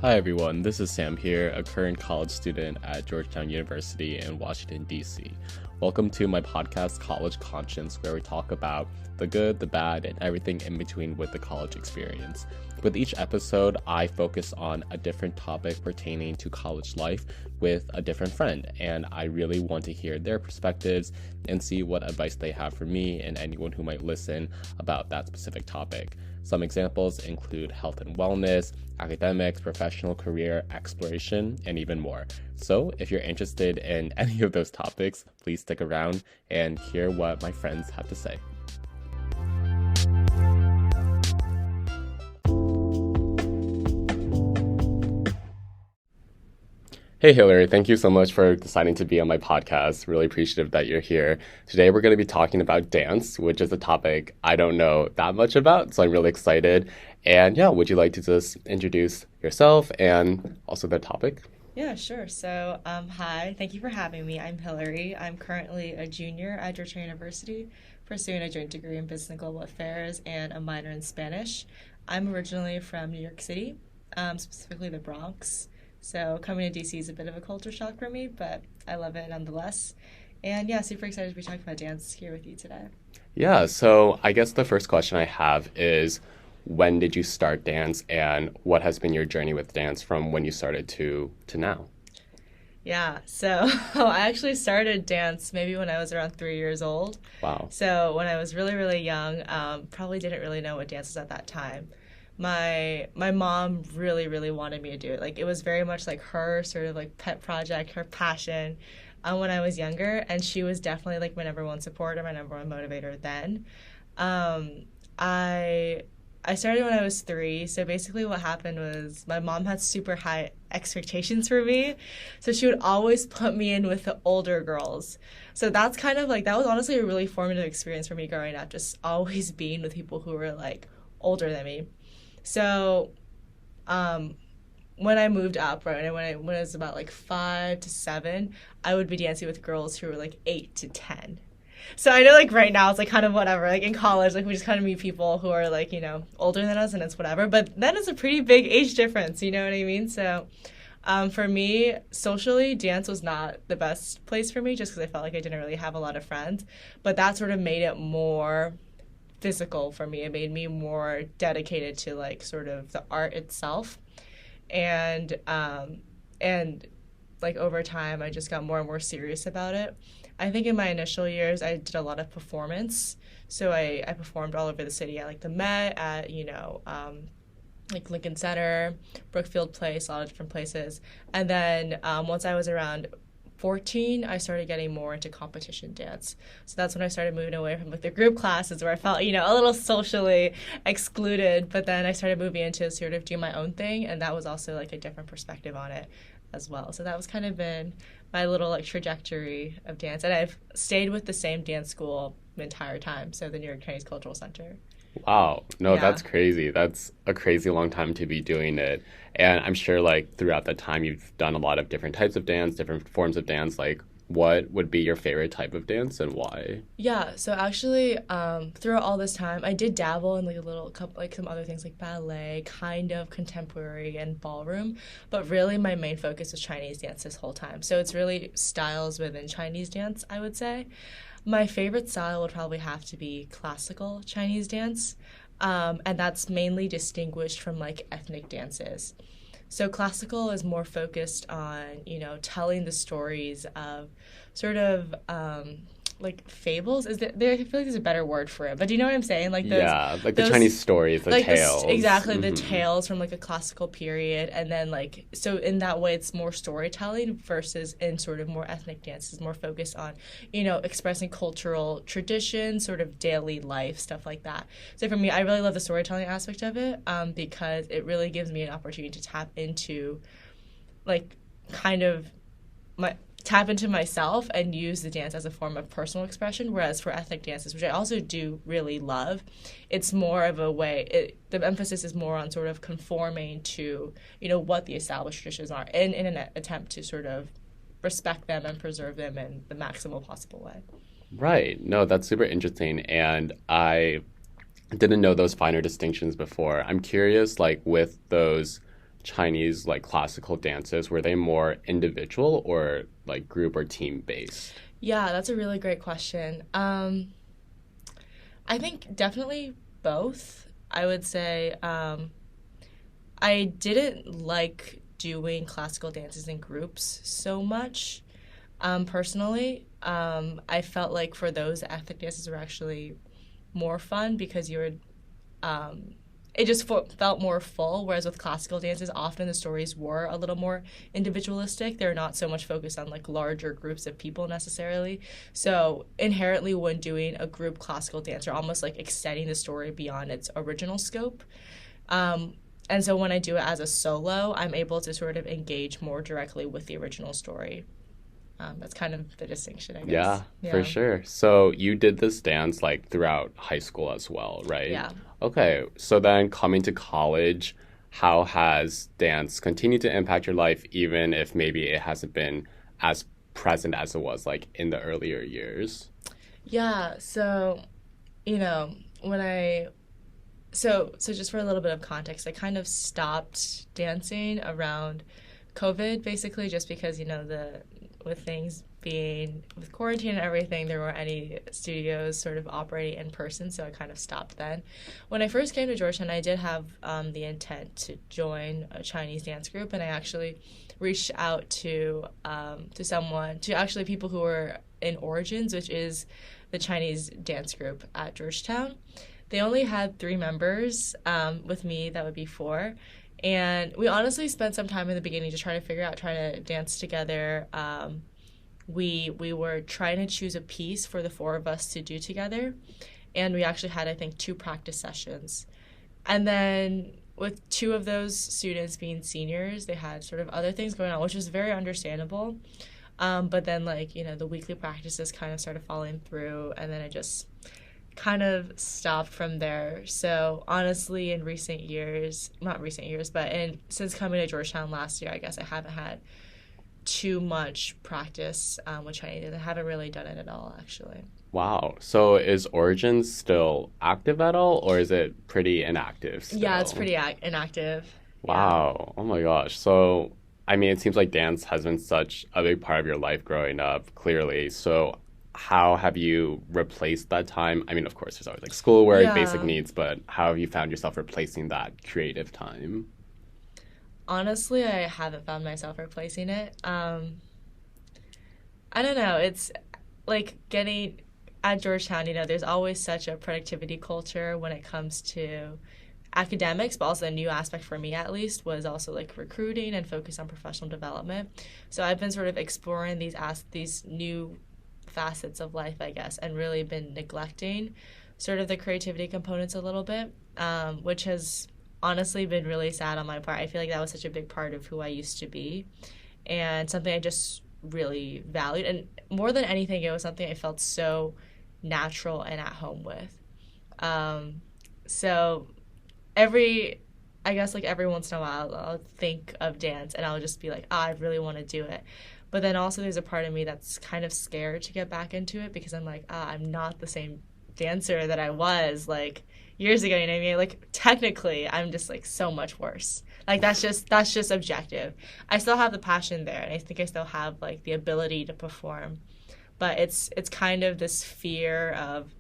Hi everyone, this is Sam here, a current college student at Georgetown University in Washington, D.C. Welcome to my podcast, College Conscience, where we talk about the good, the bad, and everything in between with the college experience. With each episode, I focus on a different topic pertaining to college life with a different friend, and I really want to hear their perspectives and see what advice they have for me and anyone who might listen about that specific topic. Some examples include health and wellness, academics, professional career, exploration, and even more. So if you're interested in any of those topics, please stick around and hear what my friends have to say. Hey Hillary, thank you so much for deciding to be on my podcast. Really appreciative that you're here. Today we're going to be talking about dance, which is a topic I don't know that much about, so I'm really excited. And yeah, would you like to just introduce yourself and also the topic? Yeah, sure. So, hi, thank you for having me. I'm Hillary. I'm currently a junior at Georgetown University, pursuing a joint degree in Business and Global Affairs and a minor in Spanish. I'm originally from New York City, specifically the Bronx. So coming to DC is a bit of a culture shock for me, but I love it nonetheless. And yeah, super excited to be talking about dance here with you today. Yeah, so I guess the first question I have is, when did you start dance and what has been your journey with dance from when you started to now? Yeah, so I actually started dance maybe when I was around 3 years old. Wow. So when I was really, really young, probably didn't really know what dance was at that time. My mom really, really wanted me to do it. Like, it was very much like her sort of like pet project, her passion when I was younger. And she was definitely like my number one supporter, my number one motivator then. I started when I was 3. So basically what happened was my mom had super high expectations for me. So she would always put me in with the older girls. So that's kind of like, that was honestly a really formative experience for me growing up, just always being with people who were like older than me. So, when I moved up, right, when I was about like 5 to 7, I would be dancing with girls who were like 8 to 10. So I know like right now it's like kind of whatever. Like in college, like we just kind of meet people who are like, older than us and it's whatever. But that is a pretty big age difference, you know what I mean? So, for me, socially, dance was not the best place for me just because I felt like I didn't really have a lot of friends. But that sort of made it more physical for me. It made me more dedicated to like sort of the art itself, and like over time I just got more and more serious about it. I think in my initial years I did a lot of performance, so I performed all over the city at like the Met, at like Lincoln Center, Brookfield Place, a lot of different places. And then once I was around 14, I started getting more into competition dance. So that's when I started moving away from like the group classes where I felt, a little socially excluded. But then I started moving into sort of do my own thing, and that was also like a different perspective on it as well. So that was kind of been my little like trajectory of dance. And I've stayed with the same dance school the entire time, so the New York Chinese Cultural Center. Wow. No, Yeah. that's crazy. That's a crazy long time to be doing it. And I'm sure like throughout that time you've done a lot of different types of dance, different forms of dance. Like, what would be your favorite type of dance and why? Yeah, so actually, throughout all this time, I did dabble in like a little couple, like some other things like ballet, kind of contemporary, and ballroom. But really, my main focus was Chinese dance this whole time. So it's really styles within Chinese dance, I would say. My favorite style would probably have to be classical Chinese dance, and that's mainly distinguished from like ethnic dances. So classical is more focused on, telling the stories of sort of like fables. I feel like there's a better word for it, but do you know what I'm saying? Like those, Yeah, like the Chinese stories, the like tales. exactly the Mm-hmm. tales from like a classical period, and then like so in that way it's more storytelling versus in sort of more ethnic dance is more focused on expressing cultural traditions, sort of daily life stuff like that. So for me, I really love the storytelling aspect of it, because it really gives me an opportunity to tap into like kind of my tap into myself and use the dance as a form of personal expression. Whereas for ethnic dances, which I also do really love, it's more of a way, the emphasis is more on sort of conforming to, what the established traditions are in an attempt to sort of respect them and preserve them in the maximal possible way. Right. No, that's super interesting. And I didn't know those finer distinctions before. I'm curious, like with those Chinese like classical dances, were they more individual or like group or team based? Yeah, that's a really great question. I think definitely both. I would say I didn't like doing classical dances in groups so much. Personally, I felt like for those, ethnic dances were actually more fun because you were it just felt more full. Whereas with classical dances, often the stories were a little more individualistic. They're not so much focused on like larger groups of people necessarily. So inherently, when doing a group classical dance, you're almost like extending the story beyond its original scope. And so when I do it as a solo, I'm able to sort of engage more directly with the original story. That's kind of the distinction, I guess. Yeah, for sure. So you did this dance like throughout high school as well, right? Yeah. Okay, so then coming to college, how has dance continued to impact your life, even if maybe it hasn't been as present as it was like in the earlier years? Yeah. So, you know, when I so just for a little bit of context, I kind of stopped dancing around COVID, basically, just because the with things being with quarantine and everything, there weren't any studios sort of operating in person, so I kind of stopped then. When I first came to Georgetown, I did have the intent to join a Chinese dance group, and I actually reached out to actually people who were in Origins, which is the Chinese dance group at Georgetown. They only had 3 members. With me, that would be 4. And we honestly spent some time in the beginning just trying to dance together. We were trying to choose a piece for the 4 of us to do together. And we actually had, I think, 2 practice sessions. And then with 2 of those students being seniors, they had sort of other things going on, which was very understandable. But then, the weekly practices kind of started falling through, and then I just kind of stopped from there. So honestly, in recent years, not recent years, but since coming to Georgetown last year, I guess I haven't had too much practice with Chinese. I haven't really done it at all, actually. Wow. So is Origins still active at all, or is it pretty inactive still? Yeah, it's pretty inactive. Wow. Oh my gosh. So, I mean, it seems like dance has been such a big part of your life growing up, clearly. So how have you replaced that time? I mean, of course, there's always like schoolwork, basic needs, but how have you found yourself replacing that creative time? Honestly, I haven't found myself replacing it. I don't know. It's like getting at Georgetown, there's always such a productivity culture when it comes to academics, but also a new aspect for me, at least, was also like recruiting and focus on professional development. So I've been sort of exploring these new facets of life, I guess, and really been neglecting sort of the creativity components a little bit, which has honestly been really sad on my part. I feel like that was such a big part of who I used to be and something I just really valued. And more than anything, it was something I felt so natural and at home with. So I guess like every once in a while, I'll think of dance and I'll just be like, I really want to do it. But then also there's a part of me that's kind of scared to get back into it because I'm like, I'm not the same dancer that I was like years ago, you know what I mean? Like technically I'm just like so much worse. Like that's just objective. I still have the passion there and I think I still have like the ability to perform. But it's kind of this fear of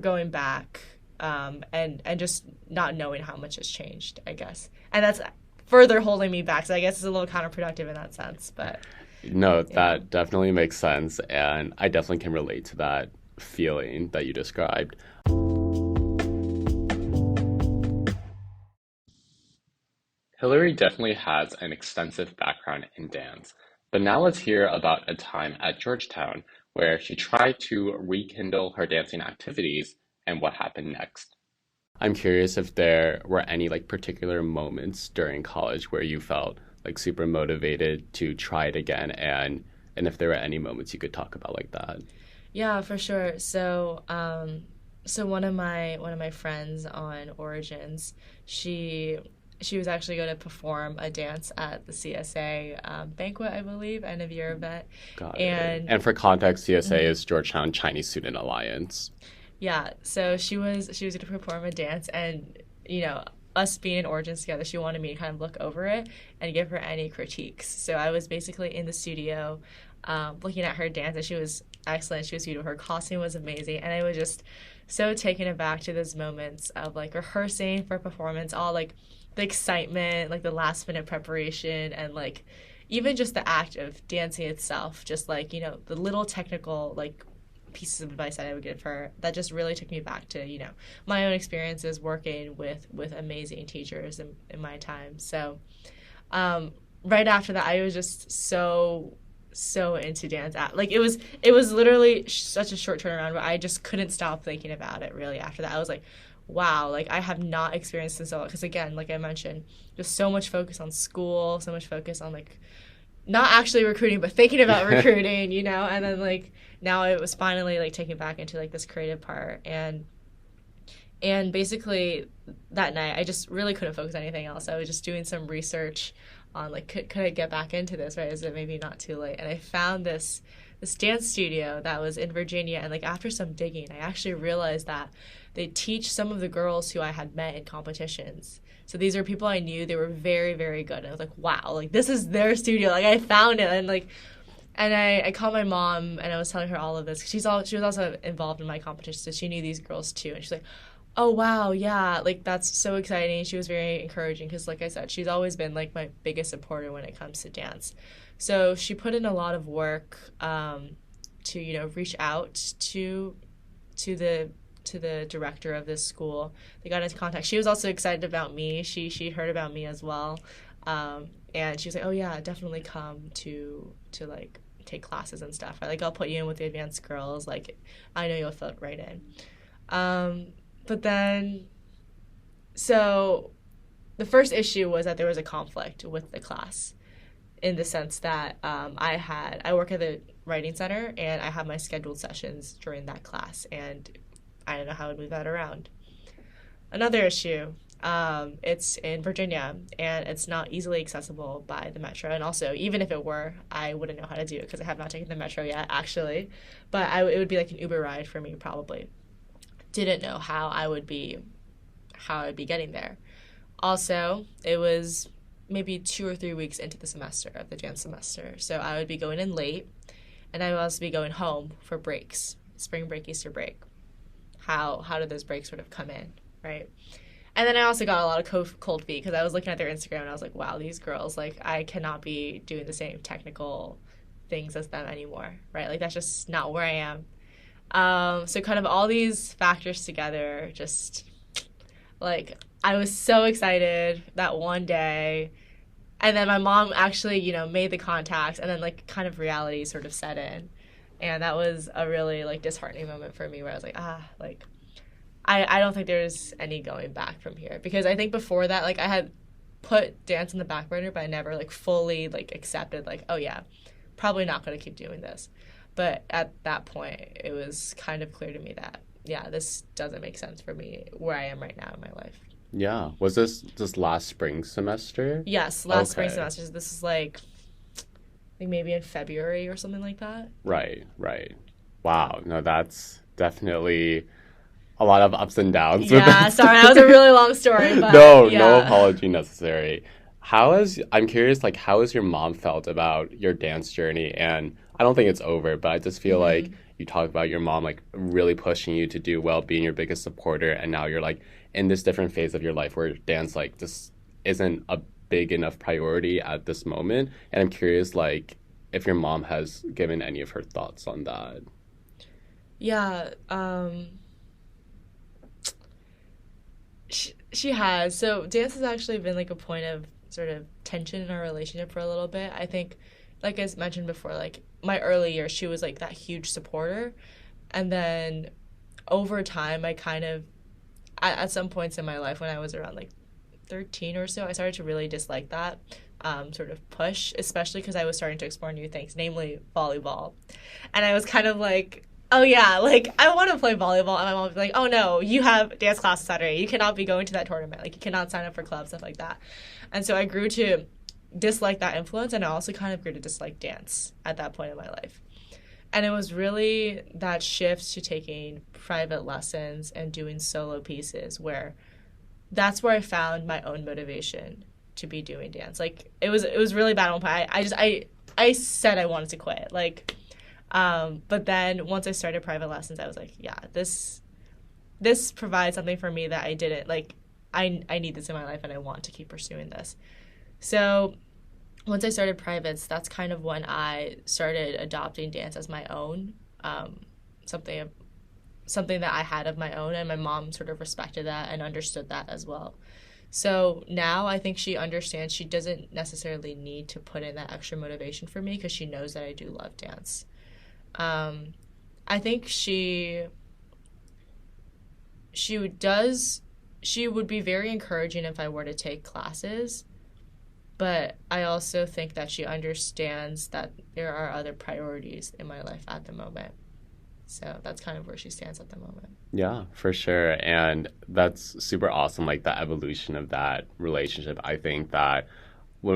going back and just not knowing how much has changed, I guess. And that's further holding me back. So I guess it's a little counterproductive in that sense. But no, that definitely makes sense. And I definitely can relate to that feeling that you described. Hillary definitely has an extensive background in dance. But now let's hear about a time at Georgetown where she tried to rekindle her dancing activities and what happened next. I'm curious if there were any like particular moments during college where you felt like super motivated to try it again and if there were any moments you could talk about like that. Yeah, for sure. So one of my friends on Origins, she was actually going to perform a dance at the CSA banquet, I believe, end of year event. Got it. And for context, CSA is Georgetown Chinese Student Alliance. Yeah, so she was going to perform a dance, and us being in Origins together, she wanted me to kind of look over it and give her any critiques. So I was basically in the studio looking at her dance, and she was excellent. She was beautiful. Her costume was amazing. And I was just so taken aback to those moments of, like, rehearsing for performance, all, like, the excitement, like, the last-minute preparation, and, like, even just the act of dancing itself, just, like, you know, the little technical, like, pieces of advice that I would give her that just really took me back to, you know, my own experiences working with amazing teachers in my time. So right after that, I was just so into dance. Like, it was literally such a short turnaround, but I just couldn't stop thinking about it really after that. I was like, wow, like, I have not experienced this at all. Because, again, like I mentioned, just so much focus on school, so much focus on, like, not actually recruiting, but thinking about recruiting, you know? And then, like, now it was finally, like, taken back into, like, this creative part. And basically that night, I just really couldn't focus on anything else. I was just doing some research on, like, could I get back into this, right? Is it maybe not too late? And I found this dance studio that was in Virginia. And, like, after some digging, I actually realized that they teach some of the girls who I had met in competitions. So these are people I knew. They were very, very good. And I was like, wow, like, this is their studio. Like, I found it. And, like, and I called my mom, and I was telling her all of this. She was also involved in my competition, so she knew these girls too. And she's like, oh, wow, yeah, like, that's so exciting. She was very encouraging because, like I said, she's always been, like, my biggest supporter when it comes to dance. So she put in a lot of work to, you know, reach out to the director of this school. They got into contact. She was also excited about me. She heard about me as well. And she was like, oh, yeah, definitely come to like, take classes and stuff. Like, I'll put you in with the advanced girls. Like, I know you'll fit right in. But then, so the first issue was that there was a conflict with the class, in the sense that I work at the writing center, and I have my scheduled sessions during that class, and I don't know how to move that around. Another issue, it's in Virginia, and it's not easily accessible by the metro. And also, even if it were, I wouldn't know how to do it because I have not taken the metro yet, actually. But it would be like an Uber ride for me, probably. Didn't know how I would be getting there. Also, it was maybe 2 or 3 weeks into the semester, of the dance semester. So I would be going in late, and I would also be going home for breaks, spring break, Easter break. How did those breaks sort of come in, right? And then I also got a lot of cold feet because I was looking at their Instagram, and I was like, wow, these girls, like, I cannot be doing the same technical things as them anymore, right? Like, that's just not where I am. So kind of all these factors together, just, like, I was so excited that one day, and then my mom actually, you know, made the contacts, and then, like, kind of reality sort of set in. And that was a really, like, disheartening moment for me, where I was like, like, I don't think there's any going back from here. Because I think before that, like, I had put dance in the back burner, but I never, like, fully, like, accepted, like, oh, yeah, probably not going to keep doing this. But at that point, it was kind of clear to me that, yeah, this doesn't make sense for me where I am right now in my life. Yeah. Was this last spring semester? Yes, last spring semester. So this is, like, I think maybe in February or something like that. Right. Wow. No, that's definitely a lot of ups and downs. Yeah, sorry, that was a really long story. But No apology necessary. I'm curious, like, how has your mom felt about your dance journey? And I don't think it's over, but I just feel like you talk about your mom, like, really pushing you to do well, being your biggest supporter, and now you're, like, in this different phase of your life where dance, like, just isn't a big enough priority at this moment. And I'm curious, like, if your mom has given any of her thoughts on that. Yeah, she has. So dance has actually been, like, a point of sort of tension in our relationship for a little bit. I think, like I mentioned before, like, my early years, she was, like, that huge supporter. And then over time, I kind of, at some points in my life when I was around, like, 13 or so, I started to really dislike that sort of push, especially because I was starting to explore new things, namely volleyball. And I was kind of like, oh, yeah, like, I want to play volleyball. And my mom would be like, oh, no, you have dance class Saturday. You cannot be going to that tournament. Like, you cannot sign up for clubs, stuff like that. And so I grew to dislike that influence, and I also kind of grew to dislike dance at that point in my life. And it was really that shift to taking private lessons and doing solo pieces where that's where I found my own motivation to be doing dance. Like it was really bad at one point. I said I wanted to quit. Like, but then once I started private lessons, I was like, yeah, this provides something for me that I didn't like. I need this in my life, and I want to keep pursuing this. So once I started privates, that's kind of when I started adopting dance as my own, something that I had of my own, and my mom sort of respected that and understood that as well. So now I think she understands she doesn't necessarily need to put in that extra motivation for me because she knows that I do love dance. I think she would be very encouraging if I were to take classes, but I also think that she understands that there are other priorities in my life at the moment. So that's kind of where she stands at the moment. Yeah, for sure. And that's super awesome, like the evolution of that relationship. I think that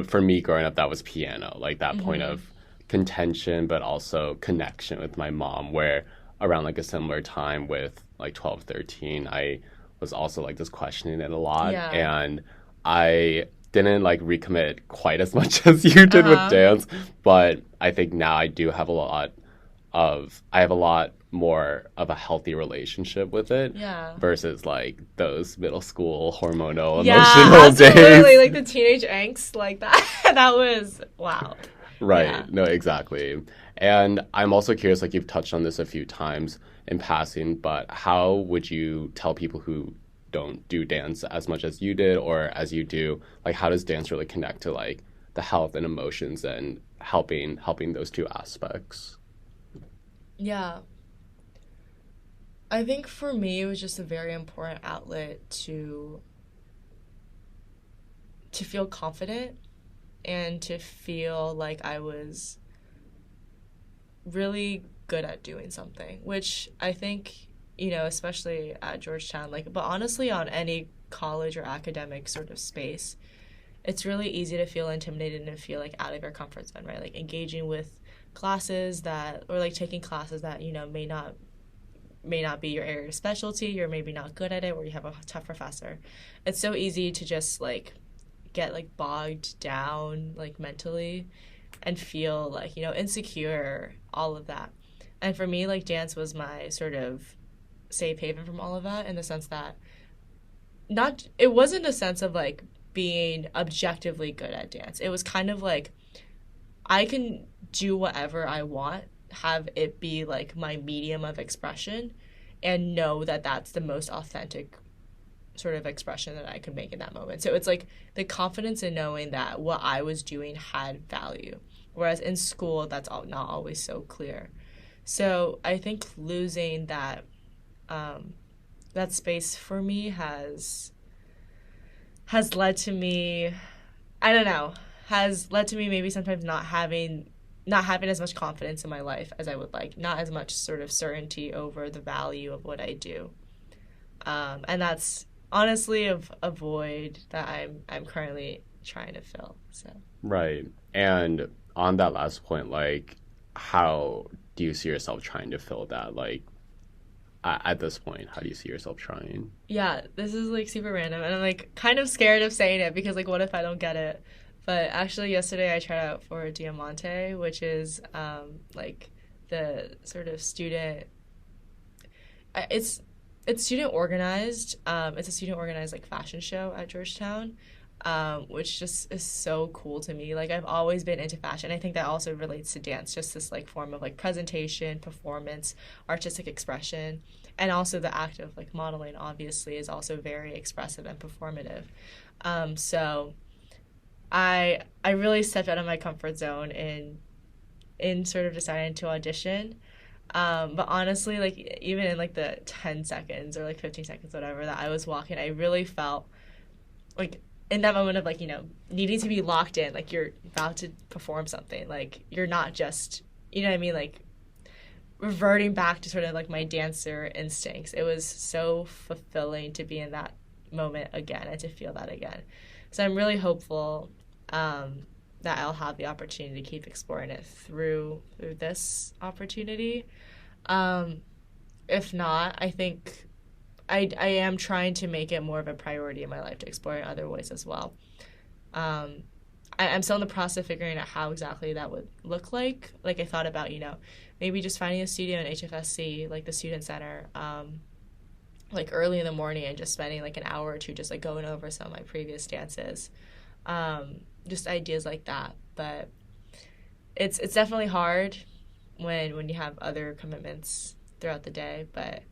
for me growing up, that was piano, like that point of contention, but also connection with my mom, where around like a similar time with like 12, 13, I was also like just questioning it a lot. Yeah. And I didn't like recommit quite as much as you did with dance, but I think now I have a lot more of a healthy relationship with it versus like those middle school hormonal emotional absolutely. days. Like the teenage angst, like that. That was wow. Right. Yeah. No, exactly. And I'm also curious, like you've touched on this a few times in passing, but how would you tell people who don't do dance as much as you did or as you do, like how does dance really connect to like the health and emotions and helping those two aspects? Yeah. I think for me it was just a very important outlet to feel confident and to feel like I was really good at doing something, which I think, especially at Georgetown, like, but honestly on any college or academic sort of space, it's really easy to feel intimidated and feel like out of your comfort zone, right? Like engaging with classes or like taking classes that, may not be your area of specialty, you're maybe not good at it, or you have a tough professor. It's so easy to just like get like bogged down like mentally and feel like, insecure, all of that. And for me, like dance was my sort of safe haven from all of that, in the sense that it wasn't a sense of like being objectively good at dance. It was kind of like I can do whatever I want, have it be like my medium of expression, and know that that's the most authentic sort of expression that I could make in that moment. So it's like the confidence in knowing that what I was doing had value, whereas in school that's not always so clear. So I think losing that that space for me has led to me, I don't know, has led to me maybe sometimes not having as much confidence in my life as I would like, not as much sort of certainty over the value of what I do. And that's honestly a void that I'm currently trying to fill. So Right. And on that last point, like how do you see yourself trying to fill that? Like at this point, how do you see yourself trying? Yeah, this is like super random, and I'm like kind of scared of saying it because like what if I don't get it? But actually yesterday I tried out for Diamante, which is like the sort of student. It's student organized. It's a student organized like fashion show at Georgetown, which just is so cool to me. Like I've always been into fashion. I think that also relates to dance, just this like form of like presentation, performance, artistic expression, and also the act of like modeling. Obviously, is also very expressive and performative. So I really stepped out of my comfort zone in sort of deciding to audition. But honestly, like even in like the 10 seconds or like 15 seconds, whatever, that I was walking, I really felt like in that moment of like, needing to be locked in, like you're about to perform something, like you're not just, you know what I mean? Like reverting back to sort of like my dancer instincts. It was so fulfilling to be in that moment again and to feel that again. So I'm really hopeful that I'll have the opportunity to keep exploring it through this opportunity. If not, I think I am trying to make it more of a priority in my life to explore in other ways as well. I'm still in the process of figuring out how exactly that would look like. Like, I thought about, maybe just finding a studio in HFSC, like the student center, like early in the morning, and just spending like an hour or two just like going over some of my previous dances. Just ideas like that. But it's definitely hard when you have other commitments throughout the day. But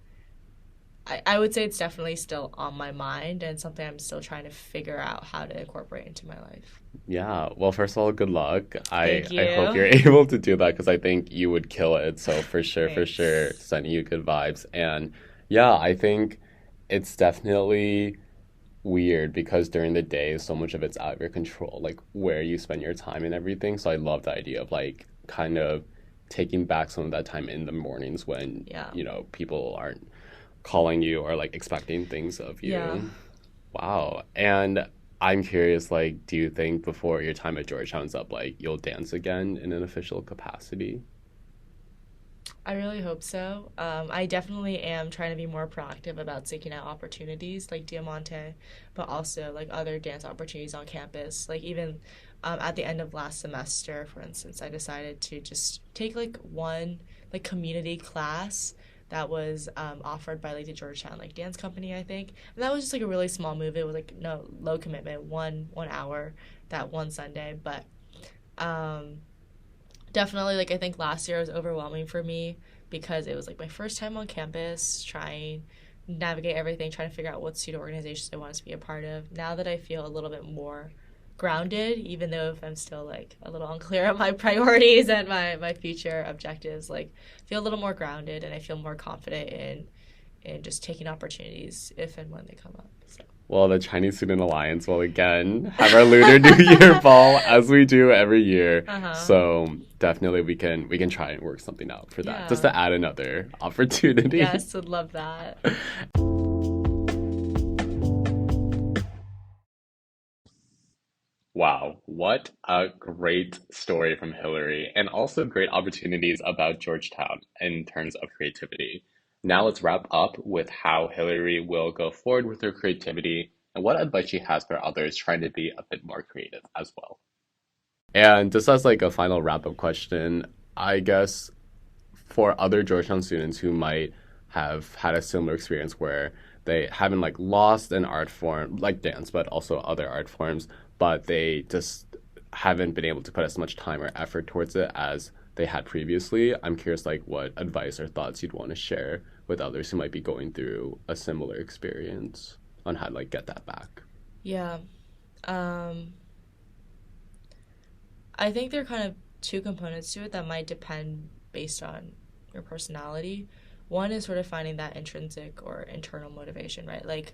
I would say it's definitely still on my mind and something I'm still trying to figure out how to incorporate into my life. Yeah, well, first of all, good luck. Thank you. I hope you're able to do that because I think you would kill it. So for sure, Thanks. sending you good vibes. And yeah, I think it's definitely weird because during the day, so much of it's out of your control, like where you spend your time and everything. So I love the idea of like kind of taking back some of that time in the mornings when, Yeah. people aren't calling you or like expecting things of you. Yeah. Wow. And I'm curious, like, do you think before your time at Georgetown's up, like, you'll dance again in an official capacity? I really hope so. I definitely am trying to be more proactive about seeking out opportunities like Diamante, but also like other dance opportunities on campus. Like even at the end of last semester, for instance, I decided to just take like one like community class that was offered by like the Georgetown like dance company, I think. And that was just like a really small move. It was like no low commitment, one hour that one Sunday, but um, definitely like I think last year was overwhelming for me because it was like my first time on campus trying navigate everything, trying to figure out what student organizations I wanted to be a part of. Now that I feel a little bit more grounded, even though if I'm still like a little unclear on my priorities and my future objectives, like feel a little more grounded and I feel more confident in just taking opportunities if and when they come up. So. Well, the Chinese Student Alliance will again have our Lunar New Year ball as we do every year. So definitely we can try and work something out for that. Yeah. Just to add another opportunity. Yes, would love that. Wow, what a great story from Hillary, and also great opportunities about Georgetown in terms of creativity. Now let's wrap up with how Hillary will go forward with her creativity and what advice she has for others trying to be a bit more creative as well. And just as like a final wrap up question, I guess for other Georgetown students who might have had a similar experience where they haven't like lost an art form like dance, but also other art forms, but they just haven't been able to put as much time or effort towards it as they had previously. I'm curious like what advice or thoughts you'd want to share with others who might be going through a similar experience on how to like get that back. Yeah. Um, I think there are kind of two components to it that might depend based on your personality. One is sort of finding that intrinsic or internal motivation, right? Like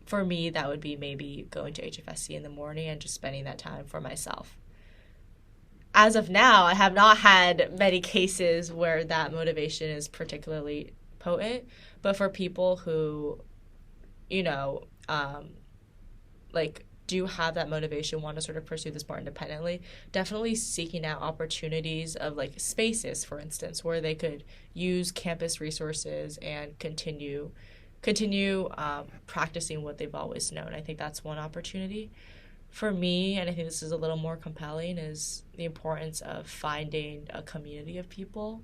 for me, that would be maybe going to HFSC in the morning and just spending that time for myself. As of now, I have not had many cases where that motivation is particularly potent, but for people who, you know, like do have that motivation, want to sort of pursue this more independently, definitely seeking out opportunities of like spaces, for instance, where they could use campus resources and continue practicing what they've always known. I think that's one opportunity. For me, and I think this is a little more compelling, is the importance of finding a community of people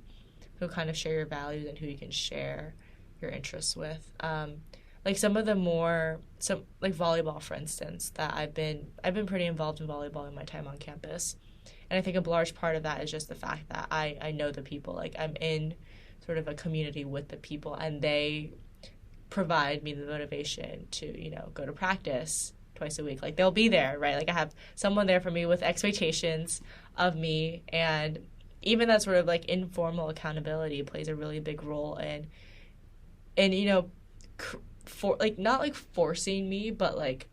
who kind of share your values and who you can share your interests with. Like some of the more like volleyball, for instance, that I've been pretty involved in volleyball in my time on campus, and I think a large part of that is just the fact that I know the people. Like I'm in sort of a community with the people, and they provide me the motivation to go to practice twice a week. Like they'll be there, right? Like I have someone there for me with expectations of me, and even that sort of like informal accountability plays a really big role in for like not like forcing me, but like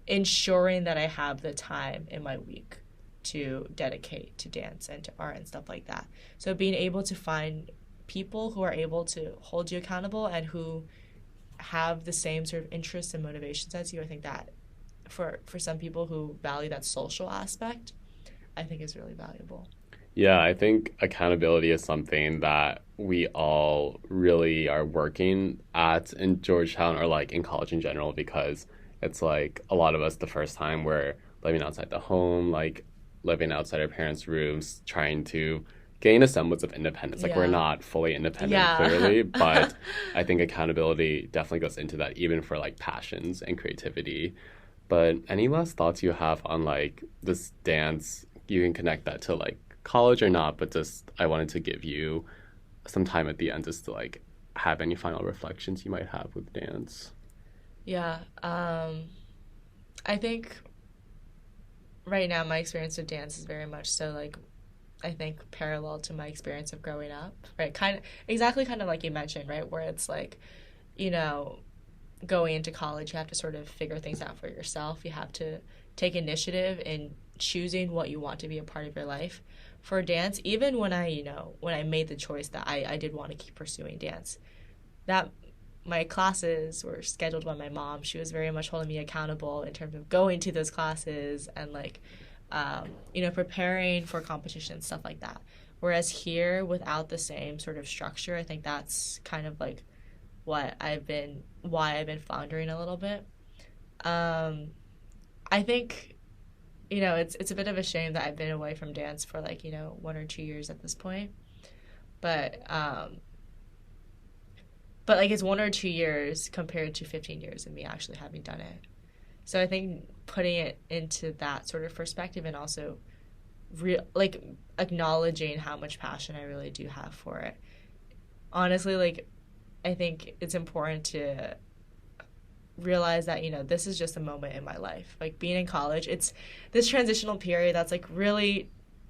ensuring that I have the time in my week to dedicate to dance and to art and stuff like that. So being able to find people who are able to hold you accountable and who have the same sort of interests and motivations as you, I think that for some people who value that social aspect, I think is really valuable. Yeah, I think accountability is something that we all really are working at in Georgetown or like in college in general because it's like a lot of us the first time we're living outside the home, like living outside our parents' rooms, trying to gain a semblance of independence. Like we're Yeah. not fully independent Yeah. clearly, but I think accountability definitely goes into that even for like passions and creativity. But any last thoughts you have on like this dance? You can connect that to like college or not, but just I wanted to give you some time at the end just to like have any final reflections you might have with dance. Yeah. I think right now my experience with dance is very much so like I think parallel to my experience of growing up, right? Kind of exactly kind of like you mentioned, right? Where it's like, you know, going into college, you have to sort of figure things out for yourself. You have to take initiative in choosing what you want to be a part of your life. For dance, even when when I made the choice that I did want to keep pursuing dance, that my classes were scheduled by my mom. She was very much holding me accountable in terms of going to those classes and like, preparing for competitions, stuff like that. Whereas here, without the same sort of structure, I think that's kind of like why I've been floundering a little bit. Um, I think it's a bit of a shame that I've been away from dance for like 1 or 2 years at this point, but like it's 1 or 2 years compared to 15 years of me actually having done it. So I think putting it into that sort of perspective and also like acknowledging how much passion I really do have for it. Honestly, like I think it's important to realize that this is just a moment in my life. Like being in college, it's this transitional period that's like really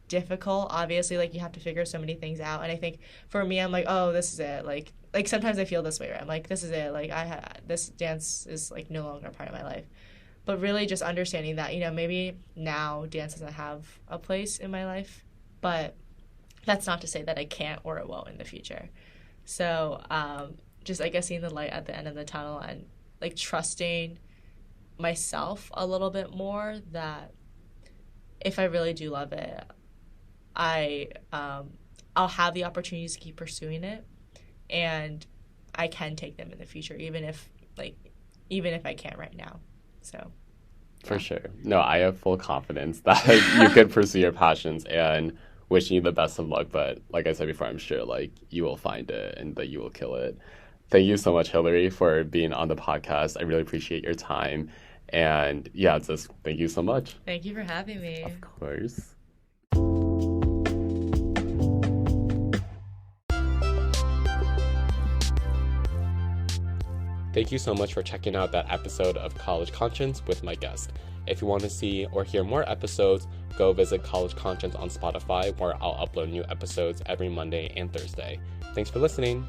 difficult. Obviously, like you have to figure so many things out, and I think for me, I'm like, oh, this is it. Like sometimes I feel this way, right? I'm like, this is it. Like this dance is like no longer a part of my life. But really, just understanding that maybe now dance doesn't have a place in my life, but that's not to say that I can't or it won't in the future. So just I guess seeing the light at the end of the tunnel and like trusting myself a little bit more that if I really do love it, I'll have the opportunities to keep pursuing it, and I can take them in the future, even if I can't right now. So For sure. No, I have full confidence that you could pursue your passions and wishing you the best of luck. But like I said before, I'm sure like you will find it and that you will kill it. Thank you so much, Hillary, for being on the podcast. I really appreciate your time. And yeah, just thank you so much. Thank you for having me. Of course. Thank you so much for checking out that episode of College Conscience with my guest. If you want to see or hear more episodes, go visit College Conscience on Spotify, where I'll upload new episodes every Monday and Thursday. Thanks for listening.